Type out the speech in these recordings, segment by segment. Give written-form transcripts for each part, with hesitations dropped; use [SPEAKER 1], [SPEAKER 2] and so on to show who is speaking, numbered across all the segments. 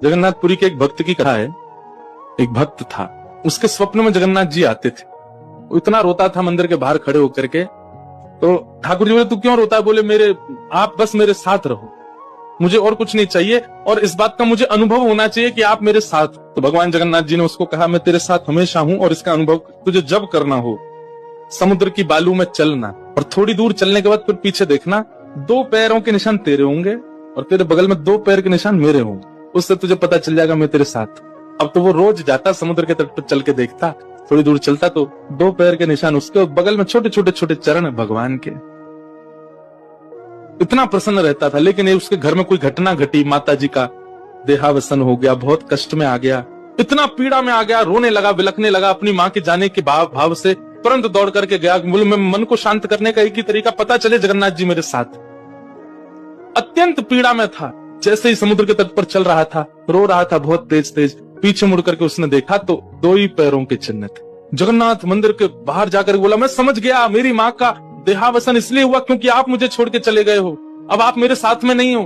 [SPEAKER 1] जगन्नाथपुरी के एक भक्त की कथा है। एक भक्त था, उसके स्वप्न में जगन्नाथ जी आते थे। वो इतना रोता था मंदिर के बाहर खड़े होकर के। तो ठाकुर जी बोले, तू क्यों रोता है? बोले, आप बस मेरे साथ रहो, मुझे और कुछ नहीं चाहिए, और इस बात का मुझे अनुभव होना चाहिए कि आप मेरे साथ। तो भगवान जगन्नाथ जी ने उसको कहा, मैं तेरे साथ हमेशा हूं, और इसका अनुभव तुझे जब करना हो समुद्र की बालू में चलना, और थोड़ी दूर चलने के बाद फिर पीछे देखना, 2 पैरों के निशान तेरे होंगे और तेरे बगल में 2 पैर के निशान मेरे होंगे। उससे तुझे पता चल जाएगा मैं तेरे साथ। अब तो वो रोज जाता, समुद्र के तट पर चल के देखता, थोड़ी दूर चलता तो 2 पैर के निशान उसके, बगल में छोटे छोटे छोटे चरण भगवान के। इतना प्रसन्न रहता था। लेकिन ये उसके घर में कोई घटना घटी, माता जी का देहावसन हो गया, बहुत कष्ट में आ गया, इतना पीड़ा में आ गया, रोने लगा, बिलखने लगा अपनी माँ के जाने के भाव से। तुरंत दौड़ करके गया, बोले मैं मन को शांत करने का एक ही तरीका, पता चले जगन्नाथ जी मेरे साथ। अत्यंत पीड़ा में था। जैसे ही समुद्र के तट पर चल रहा था, रो रहा था बहुत तेज तेज। पीछे मुड़ करके उसने देखा तो 2 ही पैरों के चिन्ह थे। जगन्नाथ मंदिर के बाहर जाकर बोला, मैं समझ गया, मेरी माँ का देहावसन इसलिए हुआ क्योंकि आप मुझे छोड़ के चले गए हो। अब आप मेरे साथ में नहीं हो।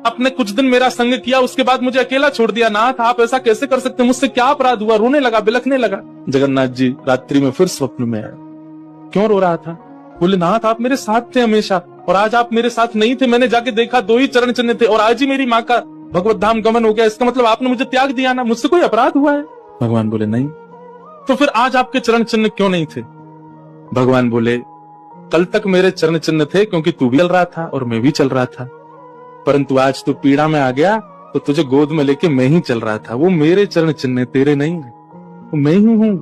[SPEAKER 1] आपने कुछ दिन मेरा संग किया, उसके बाद मुझे अकेला छोड़ दिया। नाथ, आप ऐसा कैसे कर सकते? मुझसे क्या अपराध हुआ? रोने लगा, बिलखने लगा। जगन्नाथ जी रात्रि में फिर स्वप्न में आए। क्यों रो रहा था? बोले, नाथ आप मेरे साथ थे हमेशा, और आज आप मेरे साथ नहीं थे। मैंने जाके देखा 2 ही चरण चिन्ह थे, और आज ही मेरी माँ का भगवत धाम गमन हो गया। इसका मतलब आपने मुझे त्याग दिया ना? मुझसे कोई अपराध हुआ है? भगवान बोले, नहीं। तो फिर आज आपके चरण चिन्ह क्यों नहीं थे? भगवान बोले, कल तक मेरे चरण चिन्ह थे क्योंकि तू भी चल रहा था और मैं भी चल रहा था, परंतु आज तू पीड़ा में आ गया तो तुझे गोद में लेके मैं ही चल रहा था। वो मेरे चरण चिन्ह तेरे नहीं है, वो मैं ही हूं।